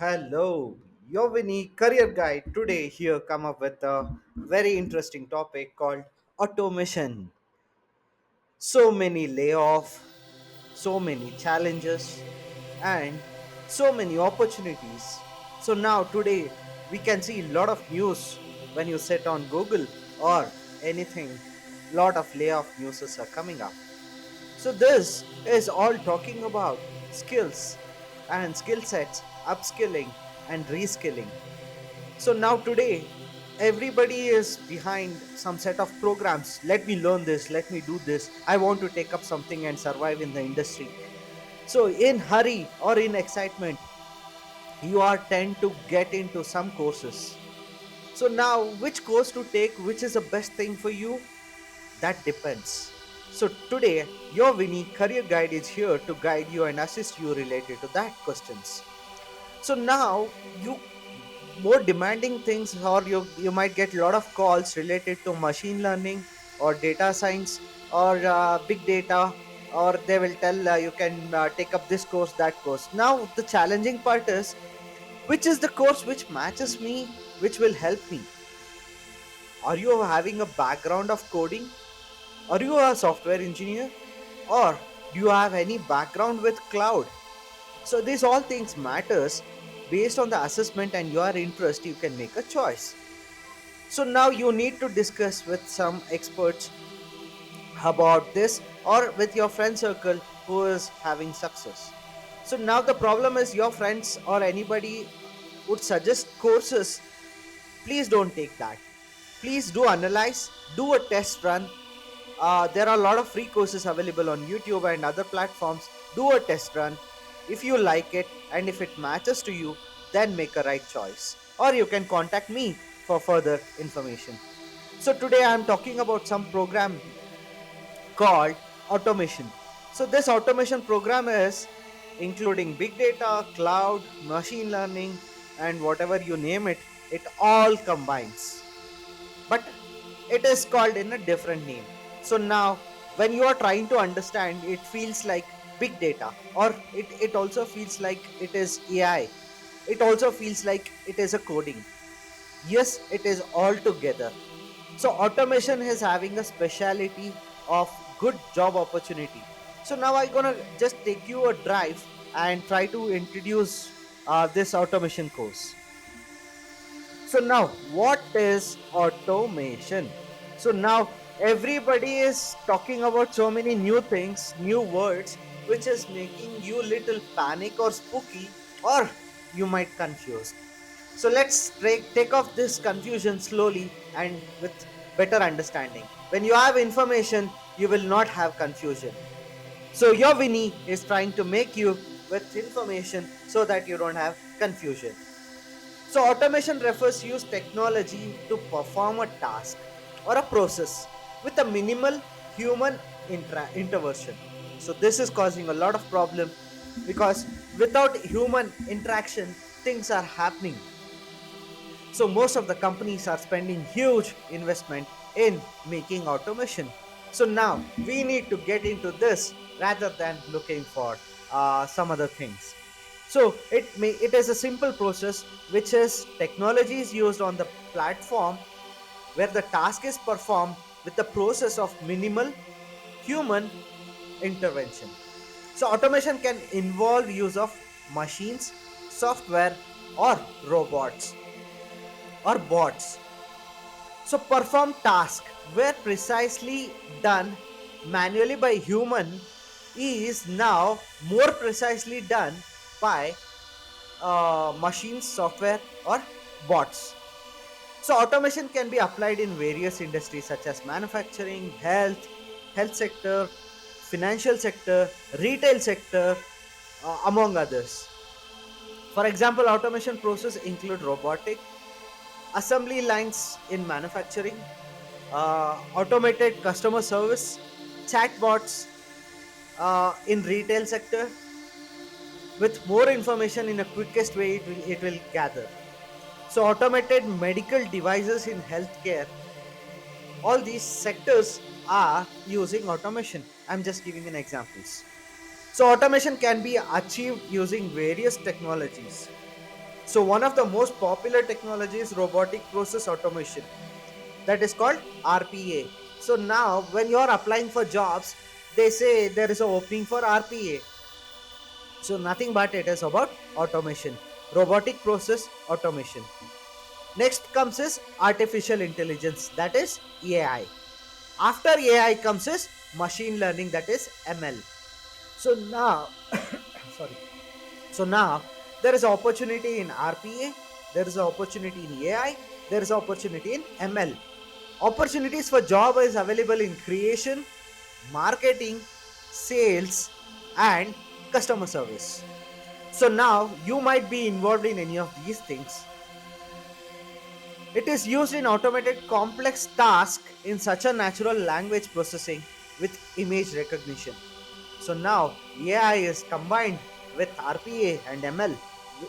Hello, your Vinny career guide today here come up with a very interesting topic called automation. So many layoff, so many challenges, and so many opportunities. So now today we can see a lot of news when you sit on Google or anything. Lot of layoff news are coming up. So this is all talking about skills and skill sets, upskilling and reskilling. So now today, everybody is behind some set of programs. Let me learn this, let me do this. I want to take up something and survive in the industry. So in hurry or in excitement, you are tend to get into some courses. So now which course to take, which is the best thing for you? That depends. So today, your Winnie Career Guide is here to guide you and assist you related to that questions. So now you more demanding things, or you might get a lot of calls related to machine learning or data science or big data, or they will tell you can take up this course, that course. Now the challenging part is which is the course which matches me, which will help me. Are you having a background of coding? Are you a software engineer, or do you have any background with cloud? So these all things matters. Based on the assessment and your interest, you can make a choice. So now you need to discuss with some experts about this, or with your friend circle who is having success. So now the problem is your friends or anybody would suggest courses. Please don't take that. Please do analyze, do a test run. There are a lot of free courses available on YouTube and other platforms. Do a test run. If you like it and if it matches to you, then make a right choice. Or you can contact me for further information. So today I am talking about some program called automation. So this automation program is including big data, cloud, machine learning, and whatever you name it, it all combines. But it is called in a different name. So now when you are trying to understand, it feels like big data, or it also feels like it is AI. It also feels like it is a coding. Yes, it is all together. So automation is having a speciality of good job opportunity. So now I'm gonna just take you a drive and try to introduce this automation course. So now, what is automation? So now everybody is talking about so many new things, new words, which is making you little panic or spooky, or you might confused. So let's take off this confusion slowly and with better understanding. When you have information, you will not have confusion. So your Vinny is trying to make you with information so that you don't have confusion. So automation refers to use technology to perform a task or a process with a minimal human intervention. So this is causing a lot of problem because without human interaction, things are happening. So most of the companies are spending huge investment in making automation. So now we need to get into this rather than looking for some other things. So it is a simple process which is technology is used on the platform where the task is performed with the process of minimal human intervention. So automation can involve use of machines, software, or robots or bots. So perform task where precisely done manually by human is now more precisely done by machines, software, or bots. So automation can be applied in various industries such as manufacturing, health sector, financial sector, retail sector, among others. For example, automation process include robotic assembly lines in manufacturing, automated customer service, chatbots in retail sector. With more information in a quickest way, it will gather. So automated medical devices in healthcare, all these sectors are using automation. I'm just giving an examples. So automation can be achieved using various technologies. So one of the most popular technologies is robotic process automation, that is called RPA. So now when you're applying for jobs, they say there is an opening for RPA. So nothing but it is about automation, robotic process automation. Next comes is artificial intelligence, that is AI. After AI comes is machine learning, that is ML. So now, sorry. So now there is opportunity in RPA, there is opportunity in AI, there is opportunity in ML. Opportunities for job is available in creation, marketing, sales, and customer service. So now you might be involved in any of these things. It is used in automated complex tasks in such a natural language processing with image recognition. So now AI is combined with RPA and ML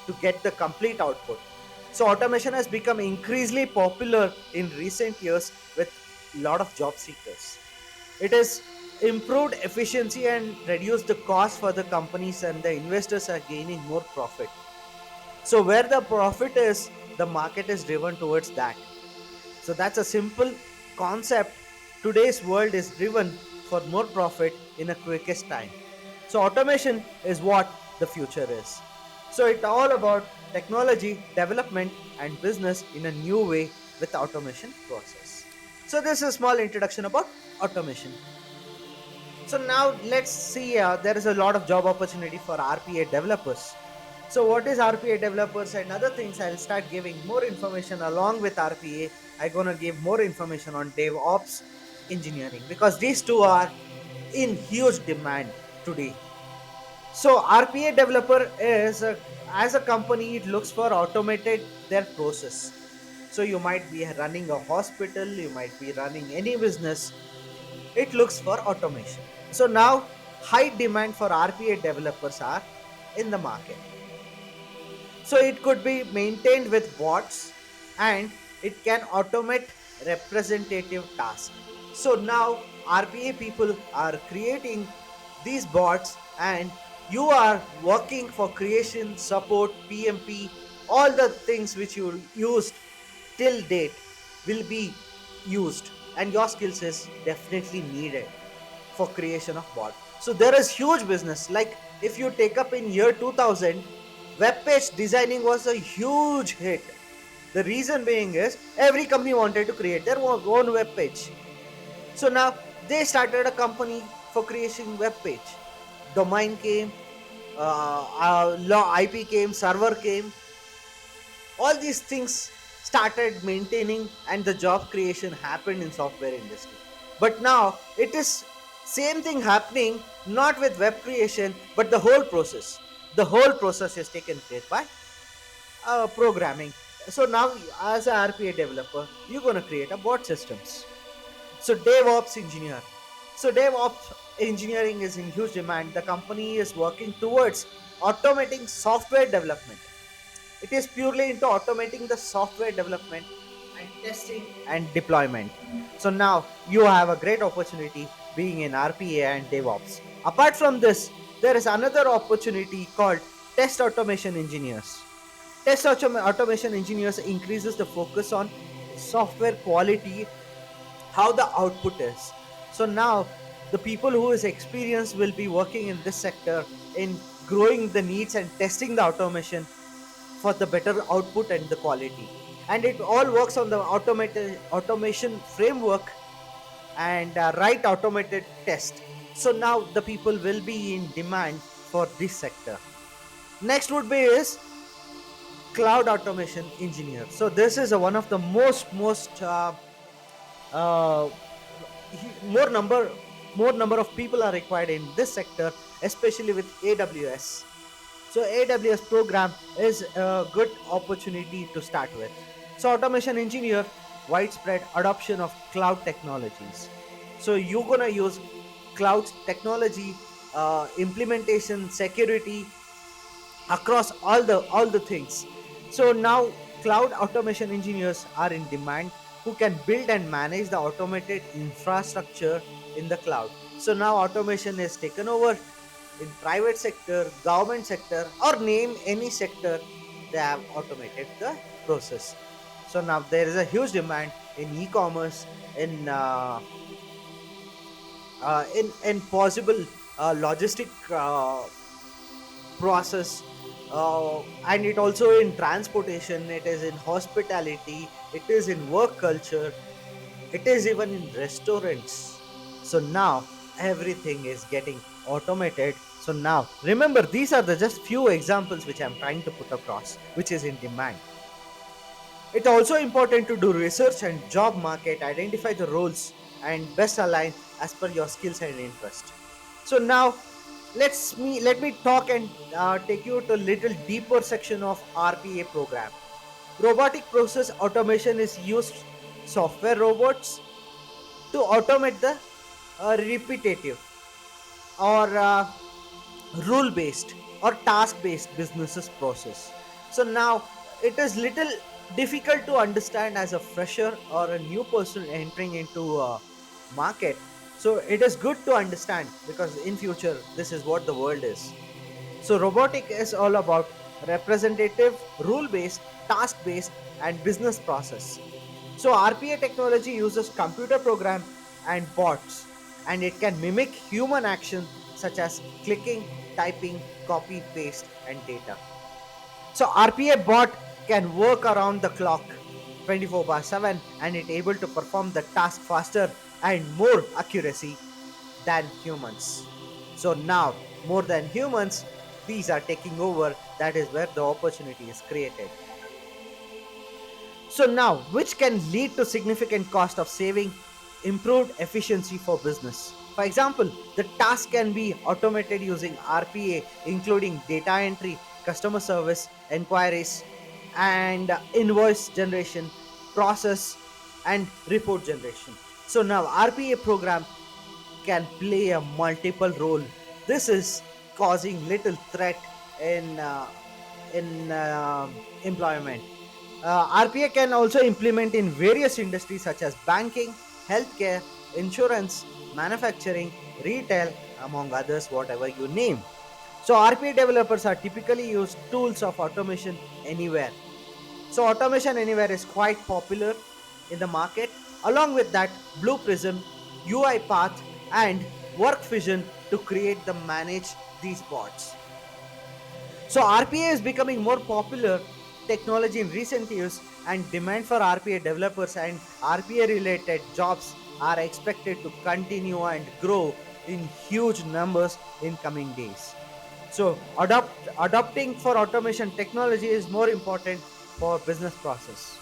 to get the complete output. So automation has become increasingly popular in recent years with a lot of job seekers. It has improved efficiency and reduced the cost for the companies, and the investors are gaining more profit. So where the profit is, the market is driven towards that. So that's a simple concept. Today's world is driven for more profit in a quickest time. So automation is what the future is. So it's all about technology, development, and business in a new way with automation process. So this is a small introduction about automation. So now let's see, there is a lot of job opportunity for RPA developers. So what is RPA developers and other things? I'll start giving more information along with RPA. I'm gonna give more information on DevOps engineering because these two are in huge demand today. So RPA developer is as a company, it looks for automated their process. So you might be running a hospital, you might be running any business, it looks for automation. So now high demand for RPA developers are in the market. So it could be maintained with bots and it can automate representative tasks. So now RPA people are creating these bots and you are working for creation, support, PMP, all the things which you used till date will be used, and your skills is definitely needed for creation of bot. So there is huge business. Like if you take up in year 2000, web page designing was a huge hit. The reason being is every company wanted to create their own web page. So now they started a company for creating web page. Domain came, IP came, server came, all these things started maintaining and the job creation happened in software industry. But now it is same thing happening, not with web creation but the whole process is taken care by programming. So now as a RPA developer you're going to create a bot systems. So DevOps engineer, so DevOps engineering is in huge demand. The company is working towards automating software development. It is purely into automating the software development and testing and deployment. So now you have a great opportunity being in RPA and DevOps. Apart from this, there is another opportunity called test automation engineers. Automation engineers increases the focus on software quality, how the output is. So now the people who is experienced will be working in this sector in growing the needs and testing the automation for the better output and the quality. And it all works on the automated automation framework and right automated test. So now the people will be in demand for this sector. Next would be is cloud automation engineer. So this is one of the most uh, more number of people are required in this sector, especially with AWS. So AWS program is a good opportunity to start with. So automation engineer, widespread adoption of cloud technologies. So you're gonna use cloud technology, implementation, security across all the things. So now cloud automation engineers are in demand who can build and manage the automated infrastructure in the cloud. So now automation is taken over in private sector, government sector, or name any sector. they have automated the process. So now there is a huge demand in e-commerce, in possible logistic process, and it also in transportation, it is in hospitality, it is in work culture, it is even in restaurants. So now everything is getting automated. So now remember, these are the just few examples which I'm trying to put across, which is in demand. It's also important to do research and job market, identify the roles and best align as per your skills and interest. So now let me talk and take you to a little deeper section of RPA program. Robotic process automation is used software robots to automate the repetitive or rule based or task based businesses process. So now it is little difficult to understand as a fresher or a new person entering into a market. So it is good to understand, because in future this is what the world is. So robotic is all about representative, rule based, task based, and business process. So RPA technology uses computer program and bots, and it can mimic human action such as clicking, typing, copy, paste, and data. So RPA bot can work around the clock 24 by 7, and it able to perform the task faster and more accuracy than humans. So now more than humans, these are taking over. That is where the opportunity is created. So now, which can lead to significant cost of saving, improved efficiency for business. For example, the task can be automated using RPA, including data entry, customer service, inquiries, and invoice generation, process, and report generation. So now RPA program can play a multiple role. This is causing little threat in employment. RPA can also implement in various industries such as banking, healthcare, insurance, manufacturing, retail, among others, whatever you name. So RPA developers are typically use tools of automation anywhere. So automation anywhere is quite popular in the market. Along with that, Blue Prism, UI Path, and Work Vision to create the manage these bots. So RPA is becoming more popular technology in recent years, and demand for RPA developers and RPA related jobs are expected to continue and grow in huge numbers in coming days. So adopting for automation technology is more important for business process.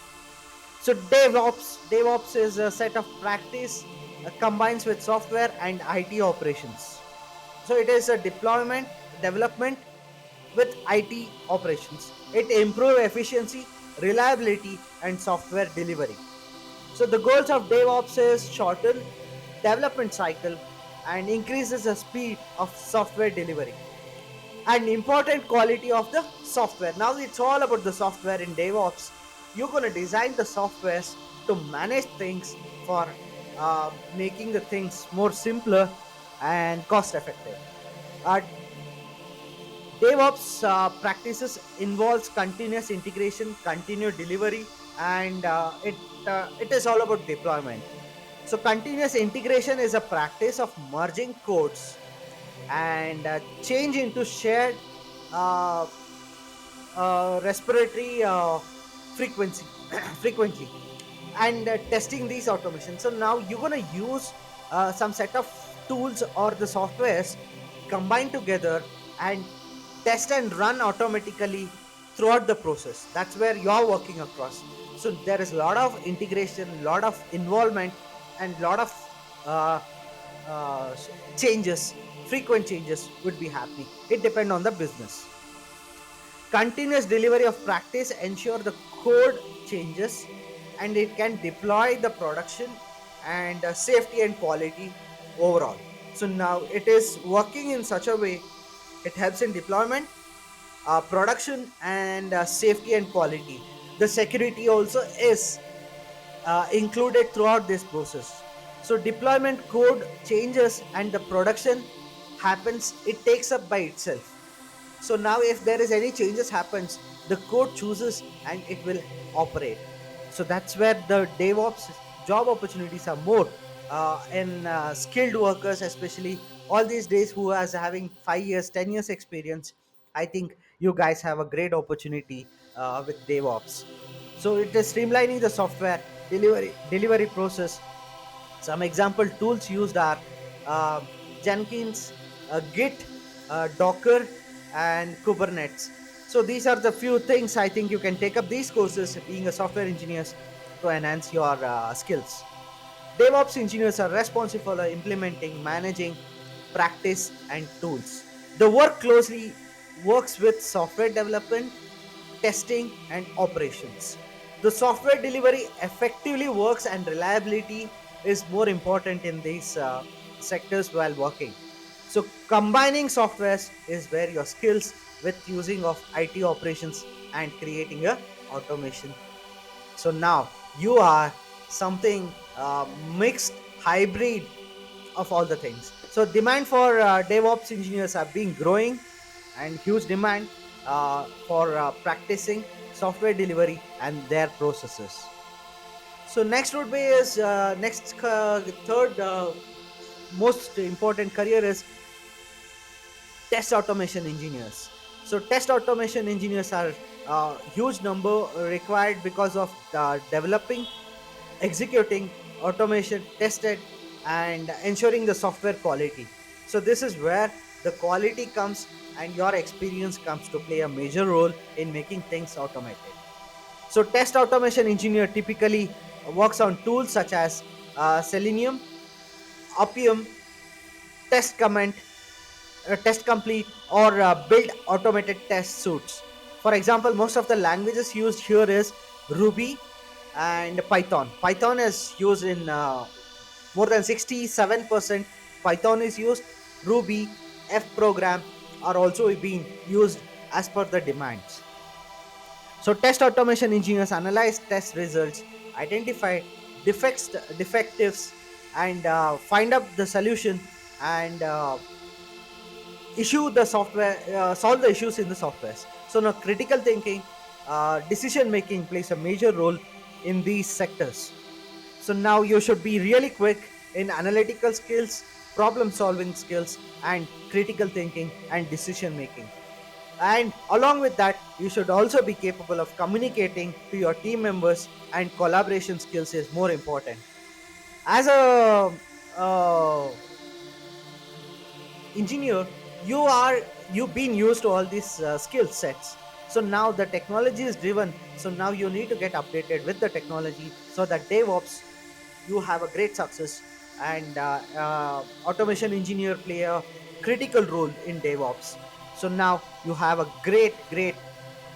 So DevOps is a set of practice combines with software and IT operations. So it is a deployment, development with IT operations. It improves efficiency, reliability, and software delivery. So the goals of DevOps is shorten development cycle and increases the speed of software delivery and important quality of the software. Now it's all about the software in DevOps. You're gonna design the softwares to manage things for making the things more simpler and cost effective. Uh, DevOps practices involves continuous integration, continuous delivery, and it is all about deployment. So continuous integration is a practice of merging codes and change into shared uh, respiratory frequency frequently, and testing these automations. So now you're going to use some set of tools or the softwares combined together and test and run automatically throughout the process. That's where you're working across. So there is a lot of integration, lot of involvement, and lot of uh, uh, changes, frequent changes would be happening. It depends on the business. Continuous delivery of practice ensure the code changes, and it can deploy the production and safety and quality overall. So now it is working in such a way, it helps in deployment, production, and safety and quality. The security also is included throughout this process. So deployment code changes and the production happens, it takes up by itself. So now if there is any changes happens, the code chooses and it will operate. So that's where the DevOps job opportunities are more in skilled workers, especially all these days who is having 5 years, 10 years experience. I think you guys have a great opportunity with DevOps. So it is streamlining the software delivery process. Some example tools used are uh, Jenkins, Git, Docker, and Kubernetes. So these are the few things I think you can take up these courses being a software engineer to enhance your skills. DevOps engineers are responsible for implementing, managing, practice, and tools. The work closely works with software development, testing, and operations. The software delivery effectively works, and reliability is more important in these sectors while working. So combining softwares is where your skills with using of IT operations and creating a automation. So now you are something mixed hybrid of all the things. So demand for DevOps engineers have been growing, and huge demand for practicing software delivery and their processes. So next would be is third most important career is test automation engineers. So test automation engineers are huge number required because of developing, executing automation, tested, and ensuring the software quality. So this is where the quality comes, and your experience comes to play a major role in making things automated. So test automation engineer typically works on tools such as Selenium, Appium, Test Comment, Test Complete, or build automated test suites. For example, most of the languages used here is Ruby and Python. Python is used in more than 67%. Python is used. Ruby, F program are also being used as per the demands. So test automation engineers analyze test results, identify defectives, and find up the solution, and issue the software solve the issues in the softwares. So now critical thinking, decision making plays a major role in these sectors. So now you should be really quick in analytical skills, problem solving skills, and critical thinking and decision making. And along with that, you should also be capable of communicating to your team members, and collaboration skills is more important. As a uh, engineer, you've been used to all these skill sets. So now the technology is driven, so now you need to get updated with the technology, so that DevOps you have a great success. And automation engineer play a critical role in DevOps. So now you have a great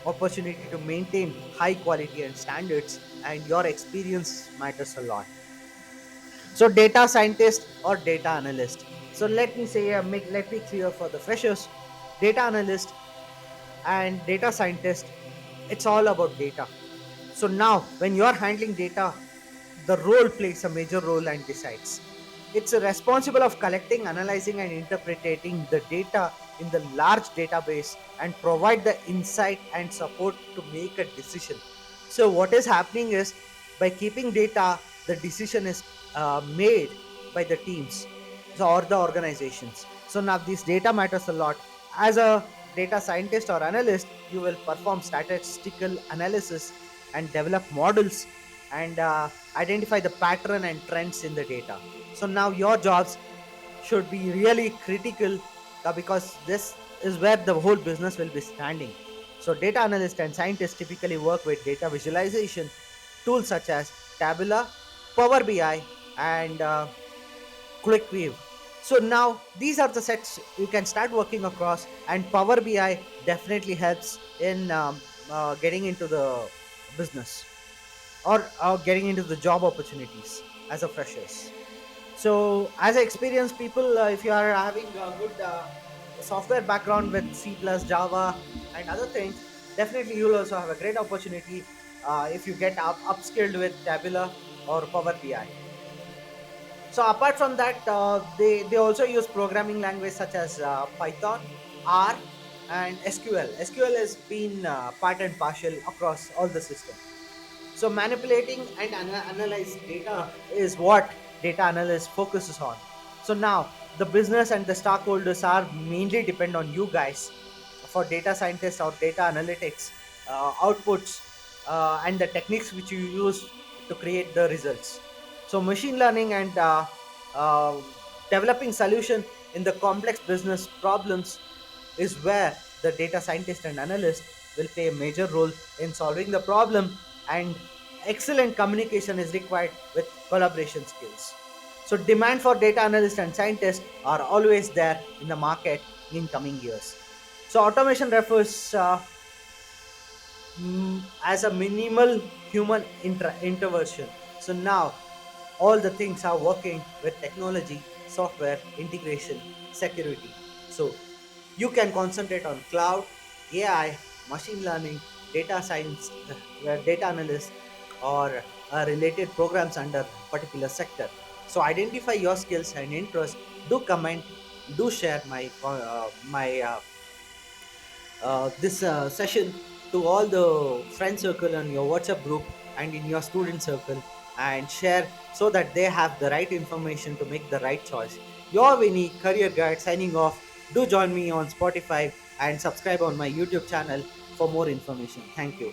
opportunity to maintain high quality and standards, and your experience matters a lot. So data scientist or data analyst. So let me say let me clear for the freshers. Data analyst and data scientist, it's all about data. So now when you're handling data, the role plays a major role and decides. It's responsible of collecting, analyzing, and interpreting the data in the large database, and provide the insight and support to make a decision. So what is happening is, by keeping data, the decision is made by the teams, or the organizations. So now this data matters a lot. As a data scientist or analyst, you will perform statistical analysis and develop models, and identify the pattern and trends in the data. So now your jobs should be really critical, because this is where the whole business will be standing. So data analysts and scientists typically work with data visualization tools such as Tabula, Power BI, and quick view. So now these are the sets you can start working across, and Power BI definitely helps in getting into the business, or getting into the job opportunities as a freshers. So as experienced people, if you are having a good software background with C plus Java and other things, definitely you will also have a great opportunity if you get upskilled with Tabula or Power BI. So apart from that, they also use programming language such as Python, R, and SQL. SQL has been part and partial across all the system. So manipulating and analyze data is what data analyst focuses on. So now the business and the stockholders are mainly depend on you guys for data scientists or data analytics outputs and the techniques which you use to create the results. So machine learning and uh, developing solution in the complex business problems is where the data scientist and analyst will play a major role in solving the problem, and excellent communication is required with collaboration skills. So demand for data analysts and scientists are always there in the market in coming years. So automation refers as a minimal human intervention. So now all the things are working with technology, software, integration, security. So you can concentrate on cloud, AI, machine learning, data science, data analyst, or related programs under particular sector. So identify your skills and interest. Do comment. Do share my this session to all the friend circle on your WhatsApp group and in your student circle, and share so that they have the right information to make the right choice. Your Vinny Career Guide signing off. Do join me on Spotify and subscribe on my YouTube channel for more information. Thank you.